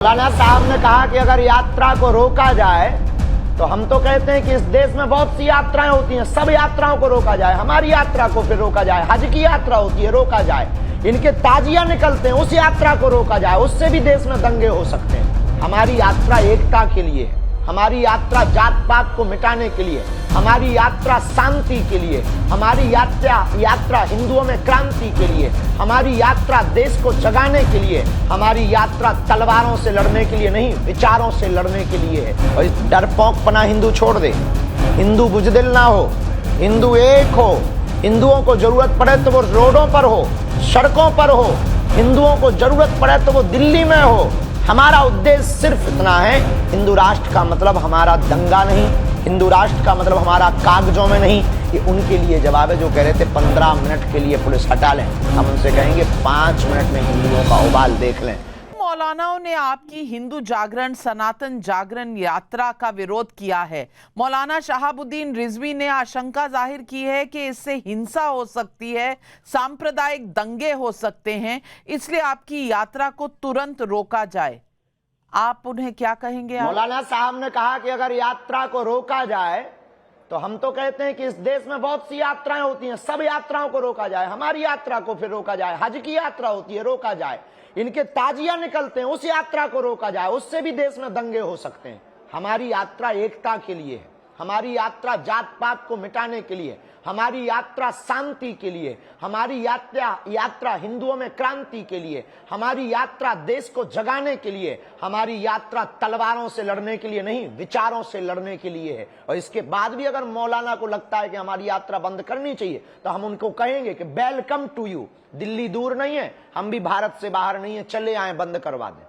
मौलाना साहब ने कहा कि अगर यात्रा को रोका जाए तो हम तो कहते हैं कि इस देश में बहुत सी यात्राएं होती हैं, सब यात्राओं को रोका जाए, हमारी यात्रा को फिर रोका जाए। हज की यात्रा होती है, रोका जाए। इनके ताजिया निकलते हैं, उस यात्रा को रोका जाए, उससे भी देश में दंगे हो सकते हैं। हमारी यात्रा एकता के लिए है, हमारी यात्रा जात पात को मिटाने के लिए, हमारी यात्रा शांति के लिए, हमारी यात्रा हिंदुओं में क्रांति के लिए, हमारी यात्रा देश को जगाने के लिए, हमारी यात्रा तलवारों से लड़ने के लिए नहीं, विचारों से लड़ने के लिए है। और इस डरपोकपना हिंदू छोड़ दे, हिंदू बुजदिल ना हो, हिंदू एक हो। हिंदुओं को जरूरत पड़े तो वो रोडों पर हो, सड़कों पर हो, हिंदुओं को जरूरत पड़े तो वो दिल्ली में हो। हमारा उद्देश्य सिर्फ इतना है, हिंदू राष्ट्र का मतलब हमारा दंगा नहीं, हिंदू राष्ट्र का मतलब हमारा कागजों में नहीं। ये उनके लिए जवाब है जो कह रहे थे 15 मिनट के लिए पुलिस हटा लें। हम उनसे कहेंगे 5 मिनट में हिंदुओं का उबाल देख लें। मौलानाओं ने आपकी हिंदू जागरण सनातन जागरण यात्रा का विरोध किया है। मौलाना शहाबुद्दीन रिजवी ने आशंका जाहिर की है कि इससे हिंसा हो सकती है, सांप्रदायिक दंगे हो सकते हैं, इसलिए आपकी यात्रा को तुरंत रोका जाए। आप उन्हें क्या कहेंगे? मौलाना साहब ने कहा कि अगर यात्रा को रोका जाए तो हम तो कहते हैं कि इस देश में बहुत सी यात्राएं होती हैं, सब यात्राओं को रोका जाए, हमारी यात्रा को फिर रोका जाए। हज की यात्रा होती है, रोका जाए। इनके ताजिया निकलते हैं, उस यात्रा को रोका जाए, उससे भी देश में दंगे हो सकते हैं। हमारी यात्रा एकता के लिए है, हमारी यात्रा जात पात को मिटाने के लिए, हमारी यात्रा शांति के लिए, हमारी यात्रा हिंदुओं में क्रांति के लिए, हमारी यात्रा देश को जगाने के लिए, हमारी यात्रा तलवारों से लड़ने के लिए नहीं, विचारों से लड़ने के लिए है। और इसके बाद भी अगर मौलाना को लगता है कि हमारी यात्रा बंद करनी चाहिए तो हम उनको कहेंगे कि वेलकम टू यू। दिल्ली दूर नहीं है, हम भी भारत से बाहर नहीं है, चले आए, बंद करवा दें।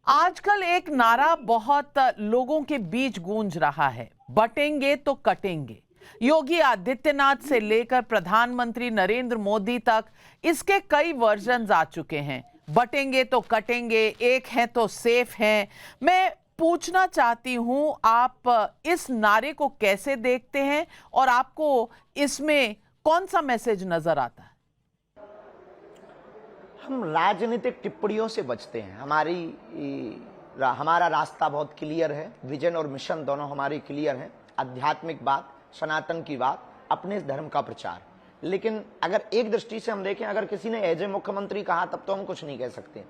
आजकल एक नारा बहुत लोगों के बीच गूंज रहा है, बटेंगे तो कटेंगे। योगी आदित्यनाथ से लेकर प्रधानमंत्री नरेंद्र मोदी तक इसके कई वर्जन्स आ चुके हैं। बटेंगे तो कटेंगे, एक हैं तो सेफ हैं। मैं पूछना चाहती हूं, आप इस नारे को कैसे देखते हैं और आपको इसमें कौन सा मैसेज नजर आता है? हम राजनीतिक टिप्पणियों से बचते हैं। हमारा रास्ता बहुत क्लियर है, विजन और मिशन दोनों हमारे क्लियर हैं। आध्यात्मिक बात, सनातन की बात, अपने धर्म का प्रचार। लेकिन अगर एक दृष्टि से हम देखें, अगर किसी ने एज ए मुख्यमंत्री कहा तब तो हम कुछ नहीं कह सकते,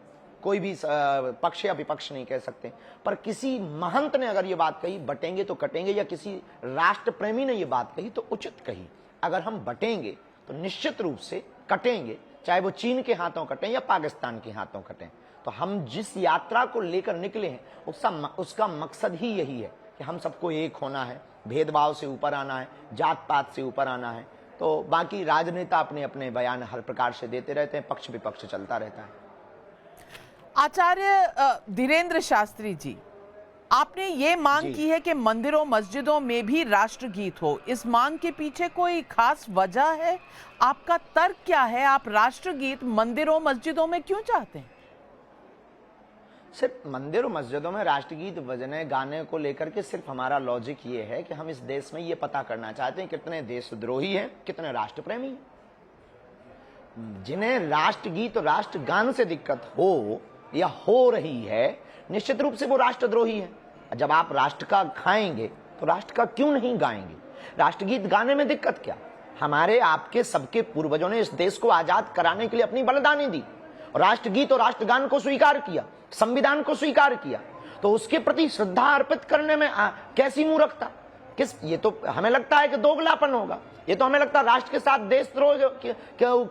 कोई भी पक्ष या विपक्ष नहीं कह सकते। पर किसी महंत ने अगर ये बात कही, बटेंगे तो कटेंगे, या किसी राष्ट्र प्रेमी ने ये बात कही तो उचित कही। अगर हम बटेंगे तो निश्चित रूप से कटेंगे, चाहे वो चीन के हाथों कटें या पाकिस्तान के हाथों कटें। तो हम जिस यात्रा को लेकर निकले हैं उसका मकसद ही यही है कि हम सबको एक होना है, भेदभाव से ऊपर आना है, जात पात से ऊपर आना है। तो बाकी राजनेता अपने अपने बयान हर प्रकार से देते रहते हैं, पक्ष विपक्ष चलता रहता है। आचार्य धीरेन्द्र शास्त्री जी, आपने ये मांग की है कि मंदिरों मस्जिदों में भी राष्ट्रगीत हो। इस मांग के पीछे कोई खास वजह है? आपका तर्क क्या है? आप राष्ट्रगीत मंदिरों मस्जिदों में क्यों चाहते हैं? सिर्फ मंदिर और मस्जिदों में राष्ट्रगीत बजने गाने को लेकर के सिर्फ हमारा लॉजिक ये है कि हम इस देश में ये पता करना चाहते हैं कितने देशद्रोही हैं, कितने राष्ट्रप्रेमी हैं। जिन्हें राष्ट्रगीत और राष्ट्रगान से दिक्कत हो या हो रही है, निश्चित रूप से वो राष्ट्रद्रोही है। जब आप राष्ट्र का खाएंगे तो राष्ट्र का क्यों नहीं गाएंगे? राष्ट्रगीत गाने में दिक्कत क्या? हमारे आपके सबके पूर्वजों ने इस देश को आजाद कराने के लिए अपनी बलिदानी दी, राष्ट्रगीत और राष्ट्रगान को स्वीकार किया, संविधान को स्वीकार किया। तो उसके प्रति श्रद्धा अर्पित करने में कैसी मूर्खता? ये तो हमें लगता है कि दोगलापन होगा। ये तो हमें लगता है राष्ट्र के साथ देशद्रोह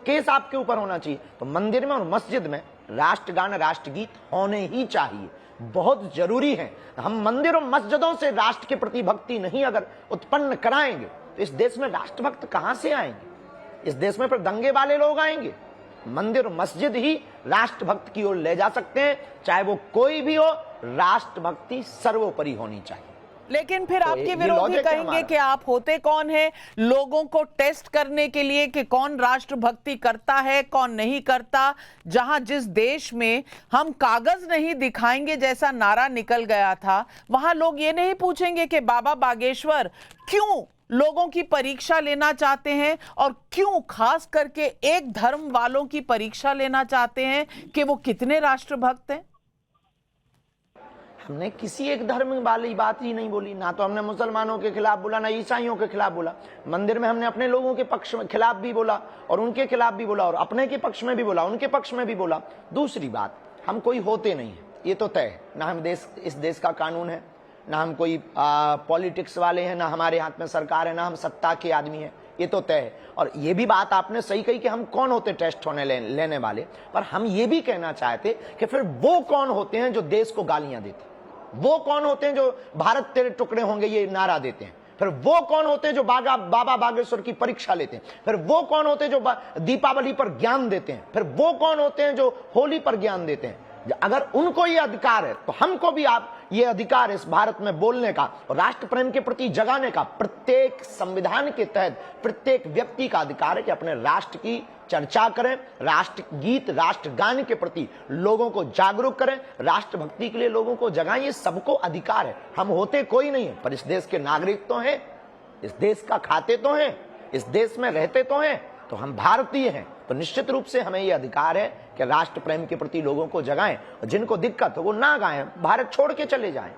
केस आपके ऊपर होना चाहिए। तो मंदिर में और मस्जिद में राष्ट्रगान राष्ट्रगीत होने ही चाहिए, बहुत जरूरी है। हम मंदिर और मस्जिदों से राष्ट्र के प्रति भक्ति नहीं अगर उत्पन्न कराएंगे तो इस देश में राष्ट्रभक्त कहां से आएंगे? इस देश में फिर दंगे वाले लोग आएंगे। मंदिर और मस्जिद ही राष्ट्रभक्त की ओर ले जा सकते हैं, चाहे वो कोई भी हो। राष्ट्रभक्ति सर्वोपरि होनी चाहिए। लेकिन फिर आपके विरोधी कहेंगे कि आप होते कौन हैं लोगों को टेस्ट करने के लिए कि कौन राष्ट्रभक्ति करता है, कौन नहीं करता। जहां जिस देश में हम कागज नहीं दिखाएंगे जैसा नारा निकल गया था, वहां लोग ये नहीं पूछेंगे कि बाबा बागेश्वर क्यों लोगों की परीक्षा लेना चाहते हैं और क्यों खास करके एक धर्म वालों की परीक्षा लेना चाहते हैं कि वो कितने राष्ट्रभक्त हैं। हमने किसी एक धर्म वाली बात ही नहीं बोली, ना तो हमने मुसलमानों के खिलाफ बोला, ना ईसाइयों के खिलाफ बोला। मंदिर में हमने अपने लोगों के पक्ष में खिलाफ भी बोला और उनके खिलाफ भी बोला और अपने के पक्ष में भी बोला, उनके पक्ष में भी बोला। दूसरी बात, हम कोई होते नहीं है, ये तो तय है। ना हम इस देश का कानून है, ना हम कोई पॉलिटिक्स वाले हैं, ना हमारे हाथ में सरकार है, ना हम सत्ता के आदमी हैं, ये तो तय है। और ये भी बात आपने सही कही कि हम कौन होते टेस्ट होने लेने वाले, पर हम ये भी कहना चाहते कि फिर वो कौन होते हैं जो देश को गालियां देते, वो कौन होते हैं जो भारत तेरे टुकड़े होंगे ये नारा देते हैं, फिर वो कौन होते हैं जो बाबा बागेश्वर की परीक्षा लेते हैं, फिर वो कौन होते हैं जो दीपावली पर ज्ञान देते हैं, फिर वो कौन होते हैं जो होली पर ज्ञान देते हैं। अगर उनको ये अधिकार है तो हमको भी आप ये अधिकार इस भारत में बोलने का और राष्ट्र प्रेम के प्रति जगाने का। प्रत्येक संविधान के तहत प्रत्येक व्यक्ति का अधिकार है कि अपने राष्ट्र की चर्चा करें, राष्ट्र गीत राष्ट्रगान के प्रति लोगों को जागरूक करें, राष्ट्रभक्ति के लिए लोगों को जगाएं। ये सबको अधिकार है। हम होते कोई नहीं है, पर इस देश के नागरिक तो हैं, इस देश का खाते तो हैं, इस देश में रहते तो हैं, तो हम भारतीय हैं। तो निश्चित रूप से हमें यह अधिकार है कि राष्ट्र प्रेम के प्रति लोगों को जगाएं और जिनको दिक्कत हो वो ना गाएं, भारत छोड़ के चले जाएं।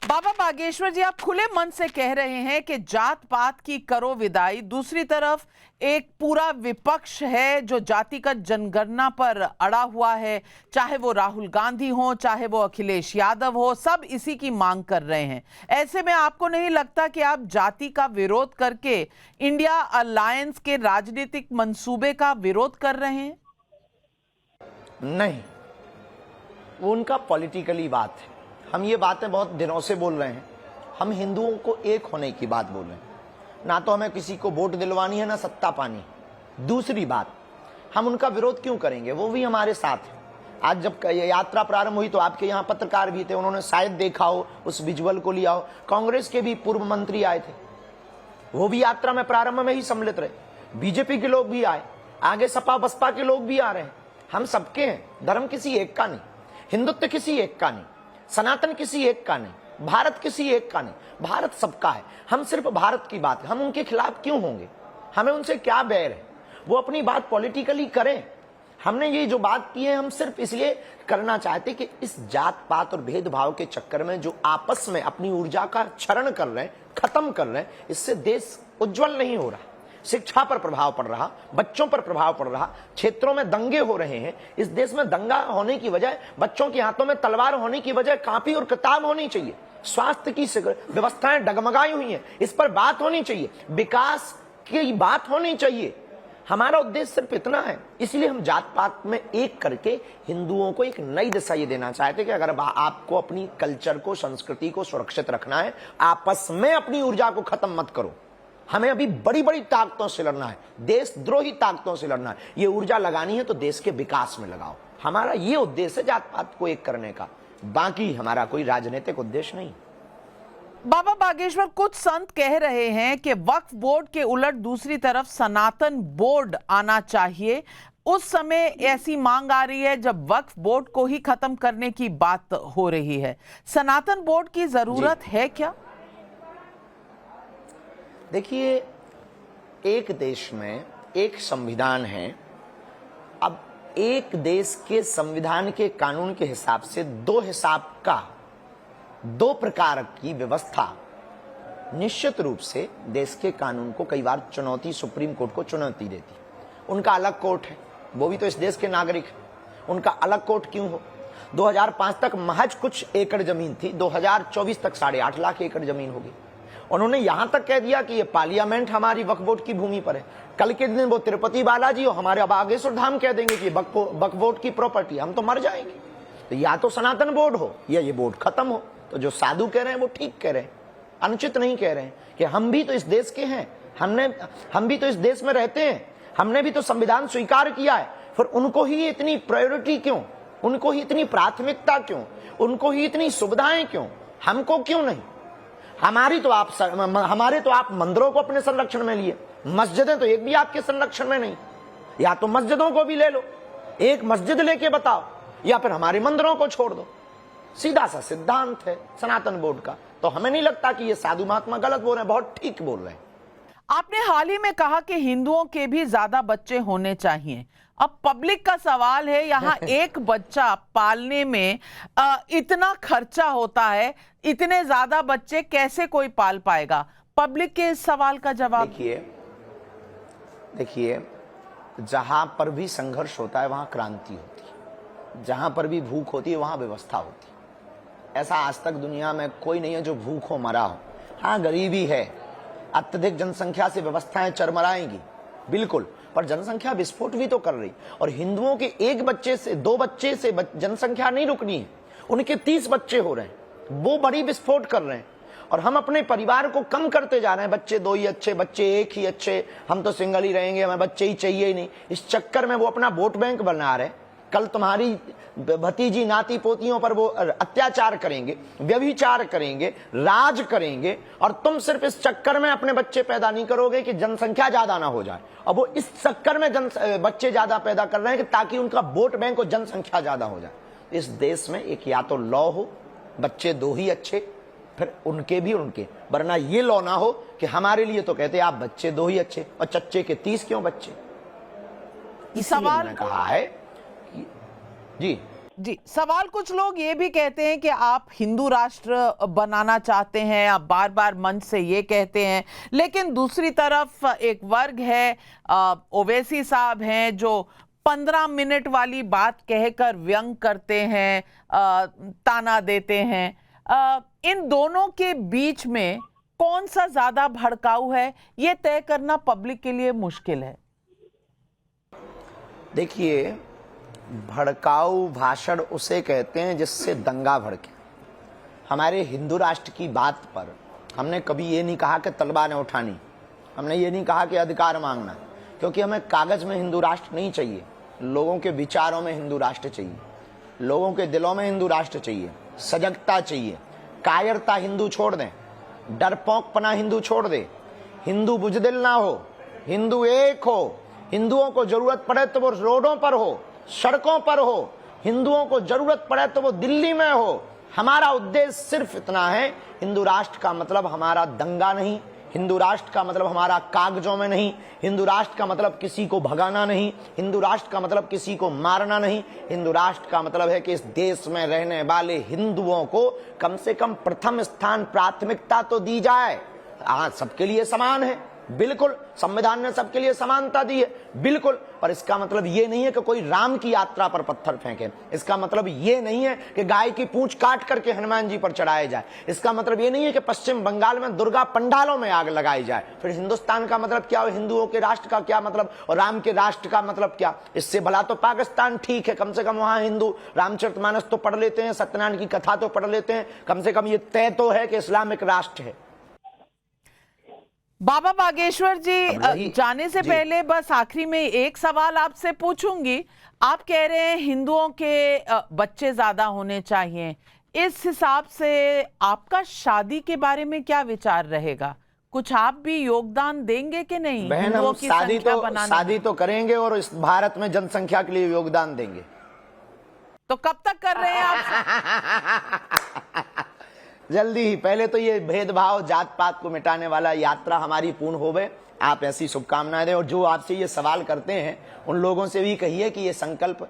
बाबा बागेश्वर जी, आप खुले मन से कह रहे हैं कि जात पात की करो विदाई, दूसरी तरफ एक पूरा विपक्ष है जो जातिगत जनगणना पर अड़ा हुआ है, चाहे वो राहुल गांधी हो, चाहे वो अखिलेश यादव हो, सब इसी की मांग कर रहे हैं। ऐसे में आपको नहीं लगता कि आप जाति का विरोध करके इंडिया अलायंस के राजनीतिक मंसूबे का विरोध कर रहे हैं? नहीं, वो उनका पॉलिटिकली बात है। हम ये बातें बहुत दिनों से बोल रहे हैं। हम हिंदुओं को एक होने की बात बोल रहे हैं, ना तो हमें किसी को वोट दिलवानी है, ना सत्ता पानी। दूसरी बात, हम उनका विरोध क्यों करेंगे, वो भी हमारे साथ है। आज जब यात्रा प्रारंभ हुई तो आपके यहाँ पत्रकार भी थे, उन्होंने शायद देखा हो, उस विजुअल को लिया हो। कांग्रेस के भी पूर्व मंत्री आए थे, वो भी यात्रा में प्रारंभ में ही सम्मिलित रहे। बीजेपी के लोग भी आए, आगे सपा बसपा के लोग भी आ रहे हैं। हम सबके हैं, धर्म किसी एक का नहीं, हिंदुत्व किसी एक का नहीं, सनातन किसी एक का नहीं, भारत किसी एक का नहीं, भारत सबका है। हम सिर्फ भारत की बात, हम उनके खिलाफ क्यों होंगे, हमें उनसे क्या बैर है, वो अपनी बात पॉलिटिकली करें। हमने ये जो बात की है हम सिर्फ इसलिए करना चाहते कि इस जात पात और भेदभाव के चक्कर में जो आपस में अपनी ऊर्जा का क्षरण कर रहे हैं, खत्म कर रहे हैं, इससे देश उज्जवल नहीं हो रहा। शिक्षा पर प्रभाव पड़ रहा, बच्चों पर प्रभाव पड़ रहा, क्षेत्रों में दंगे हो रहे हैं। इस देश में दंगा होने की बजाय, बच्चों के हाथों में तलवार होने की बजाय कापी और किताब होनी चाहिए। स्वास्थ्य की व्यवस्थाएं डगमगाई हुई हैं, इस पर बात होनी चाहिए, विकास की बात होनी चाहिए। हमारा उद्देश्य सिर्फ इतना है। इसलिए हम जात पात में एक करके हिंदुओं को एक नई दिशा ये देना चाहते कि अगर आपको अपनी कल्चर को, संस्कृति को सुरक्षित रखना है, आपस में अपनी ऊर्जा को खत्म मत करो। हमें अभी बड़ी बड़ी ताकतों से लड़ना है, देशद्रोही ताकतों से लड़ना है। ये ऊर्जा लगानी है तो देश के विकास में लगाओ। हमारा ये उद्देश्य है जात पात को एक करने का, बाकी हमारा कोई राजनीतिक उद्देश्य नहीं। बाबा बागेश्वर, कुछ संत कह रहे हैं कि वक्फ बोर्ड के उलट दूसरी तरफ सनातन बोर्ड आना चाहिए। उस समय ऐसी मांग आ रही है जब वक्फ बोर्ड को ही खत्म करने की बात हो रही है। सनातन बोर्ड की जरूरत है क्या? देखिए, एक देश में एक संविधान है। अब एक देश के संविधान के कानून के हिसाब से दो प्रकार की व्यवस्था निश्चित रूप से देश के कानून को कई बार चुनौती, सुप्रीम कोर्ट को चुनौती देती। उनका अलग कोर्ट है, वो भी तो इस देश के नागरिक है, उनका अलग कोर्ट क्यों हो। 2005 तक महज कुछ एकड़ जमीन थी, 2024 तक 8.5 लाख एकड़ जमीन होगी। उन्होंने यहां तक कह दिया कि ये पार्लियामेंट हमारी वक्फ बोर्ड की भूमि पर है। कल के दिन वो तिरुपति बालाजी और हमारे बागेश्वर धाम कह देंगे कि वक्फ बोर्ड की प्रॉपर्टी, हम तो मर जाएंगे। तो या तो सनातन बोर्ड हो या ये बोर्ड खत्म हो। तो जो साधु कह रहे हैं वो ठीक कह रहे हैं, अनुचित नहीं कह रहे हैं कि हम भी तो इस देश के हैं, हम भी तो इस देश में रहते हैं, हमने भी तो संविधान स्वीकार किया है। फिर उनको ही इतनी प्रायोरिटी क्यों, उनको ही इतनी प्राथमिकता क्यों, उनको ही इतनी सुविधाएं क्यों, हमको क्यों नहीं? हमारे तो आप मंदिरों को अपने संरक्षण में लिए, मस्जिदें तो एक भी आपके संरक्षण में नहीं। या तो मस्जिदों को भी ले लो, एक मस्जिद लेके बताओ, या फिर हमारे मंदिरों को छोड़ दो। सीधा सा सिद्धांत है सनातन बोर्ड का। तो हमें नहीं लगता कि ये साधु महात्मा गलत बोल रहे हैं, बहुत ठीक बोल रहे हैं। आपने हाल ही में कहा कि हिंदुओं के भी ज्यादा बच्चे होने चाहिए। अब पब्लिक का सवाल है, यहाँ एक बच्चा पालने में इतना खर्चा होता है, इतने ज्यादा बच्चे कैसे कोई पाल पाएगा? पब्लिक के इस सवाल का जवाब देखिए, जहां पर भी संघर्ष होता है वहां क्रांति होती है, जहां पर भी भूख होती है वहां व्यवस्था होती है। ऐसा आज तक दुनिया में कोई नहीं है जो भूखों मरा हो। हाँ, गरीबी है, अत्यधिक जनसंख्या से व्यवस्थाएं चरमराएंगी, बिल्कुल, पर जनसंख्या विस्फोट भी तो कर रही। और हिंदुओं के एक बच्चे से, दो बच्चे से जनसंख्या नहीं रुकनी है, उनके 30 बच्चे हो रहे हैं, वो बड़ी विस्फोट कर रहे हैं। और हम अपने परिवार को कम करते जा रहे हैं, बच्चे 2 ही अच्छे, बच्चे 1 ही अच्छे, हम तो सिंगल ही रहेंगे, हमें बच्चे ही चाहिए ही नहीं। इस चक्कर में वो अपना वोट बैंक बना रहे। कल तुम्हारी भतीजी नाती पोतियों पर वो अत्याचार करेंगे, व्यभिचार करेंगे, राज करेंगे, और तुम सिर्फ इस चक्कर में अपने बच्चे पैदा नहीं करोगे कि जनसंख्या ज्यादा ना हो जाए। और वो इस चक्कर में बच्चे ज्यादा पैदा कर रहे हैं कि ताकि उनका वोट बैंक और जनसंख्या ज्यादा हो जाए। इस देश में एक या तो लॉ हो, बच्चे 2 ही अच्छे, फिर उनके भी उनके, वरना ये लॉ ना हो कि हमारे लिए तो कहते हैं आप बच्चे 2 ही अच्छे और चच्चे के 30 क्यों बच्चे। सवाल ने कहा है जी, सवाल कुछ लोग ये भी कहते हैं कि आप हिंदू राष्ट्र बनाना चाहते हैं, आप बार बार मंच से ये कहते हैं, लेकिन दूसरी तरफ एक वर्ग है, ओवैसी साहब हैं, जो 15 मिनट वाली बात कहकर व्यंग करते हैं, ताना देते हैं। इन दोनों के बीच में कौन सा ज्यादा भड़काऊ है, ये तय करना पब्लिक के लिए मुश्किल है। देखिए, भड़काऊ भाषण उसे कहते हैं जिससे दंगा भड़के। हमारे हिंदू राष्ट्र की बात पर हमने कभी ये नहीं कहा कि तलवारें उठानी, हमने ये नहीं कहा कि अधिकार मांगना, क्योंकि हमें कागज में हिंदू राष्ट्र नहीं चाहिए, लोगों के विचारों में हिंदू राष्ट्र चाहिए, लोगों के दिलों में हिंदू राष्ट्र चाहिए, सजगता चाहिए, कायरता हिंदू छोड़ दें, डरपोकपना हिंदू छोड़ दे, हिंदू बुजदिल ना हो, हिंदू एक हो, हिंदुओं को जरूरत पड़े तो वो रोडों पर हो, सड़कों पर हो, हिंदुओं को जरूरत पड़े तो वो दिल्ली में हो। हमारा उद्देश्य सिर्फ इतना है, हिंदू राष्ट्र का मतलब हमारा दंगा नहीं, हिंदू राष्ट्र का मतलब हमारा कागजों में नहीं, हिंदू राष्ट्र का मतलब किसी को भगाना नहीं, हिंदू राष्ट्र का मतलब किसी को मारना नहीं। हिंदू राष्ट्र का मतलब है कि इस देश में रहने वाले हिंदुओं को कम से कम प्रथम स्थान, प्राथमिकता तो दी जाए। आज सबके लिए समान है, बिल्कुल, संविधान ने सबके लिए समानता दी है, बिल्कुल, पर इसका मतलब ये नहीं है कि कोई राम की यात्रा पर पत्थर फेंके, इसका मतलब ये नहीं है कि गाय की पूंछ काट करके हनुमान जी पर चढ़ाए जाए, इसका मतलब ये नहीं है कि पश्चिम बंगाल में दुर्गा पंडालों में आग लगाई जाए। फिर हिंदुस्तान का मतलब क्या, हिंदुओं के राष्ट्र का क्या मतलब, और राम के राष्ट्र का मतलब क्या? इससे भला तो पाकिस्तान ठीक है, कम से कम वहां हिंदू रामचरितमानस तो पढ़ लेते हैं, सत्यनारायण की कथा तो पढ़ लेते हैं, कम से कम ये तय तो है कि इस्लामिक राष्ट्र है। बाबा बागेश्वर जी, जाने से पहले बस आखिरी में एक सवाल आपसे पूछूंगी। आप कह रहे हैं हिंदुओं के बच्चे ज्यादा होने चाहिए, इस हिसाब से आपका शादी के बारे में क्या विचार रहेगा? कुछ आप भी योगदान देंगे कि नहीं? बहन, हम शादी तो करेंगे और इस भारत में जनसंख्या के लिए योगदान देंगे। तो कब तक कर रहे हैं आप? जल्दी ही। पहले तो ये भेदभाव, जात पात को मिटाने वाला यात्रा हमारी पूर्ण होवे, आप ऐसी शुभकामनाएं दें। और जो आपसे ये सवाल करते हैं उन लोगों से भी कहिए कि ये संकल्प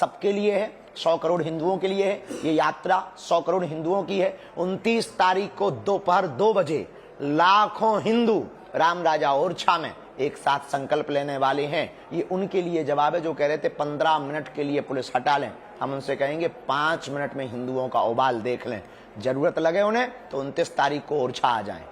सबके लिए है, 100 करोड़ हिंदुओं के लिए है, ये यात्रा 100 करोड़ हिंदुओं की है। 29 तारीख को दोपहर 2 बजे लाखों हिंदू राम राजा ओरछा में एक साथ संकल्प लेने वाले हैं। ये उनके लिए जवाब है जो कह रहे थे 15 मिनट के लिए पुलिस हटा लें। हम उनसे कहेंगे 5 मिनट में हिंदुओं का उबाल देख लें, जरूरत लगे उन्हें तो 29 तारीख को ओरछा आ जाएं।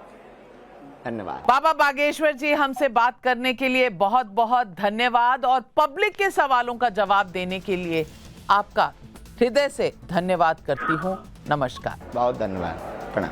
धन्यवाद। बाबा बागेश्वर जी, हमसे बात करने के लिए बहुत बहुत धन्यवाद, और पब्लिक के सवालों का जवाब देने के लिए आपका हृदय से धन्यवाद करती हूँ। नमस्कार। बहुत धन्यवाद, प्रणाम।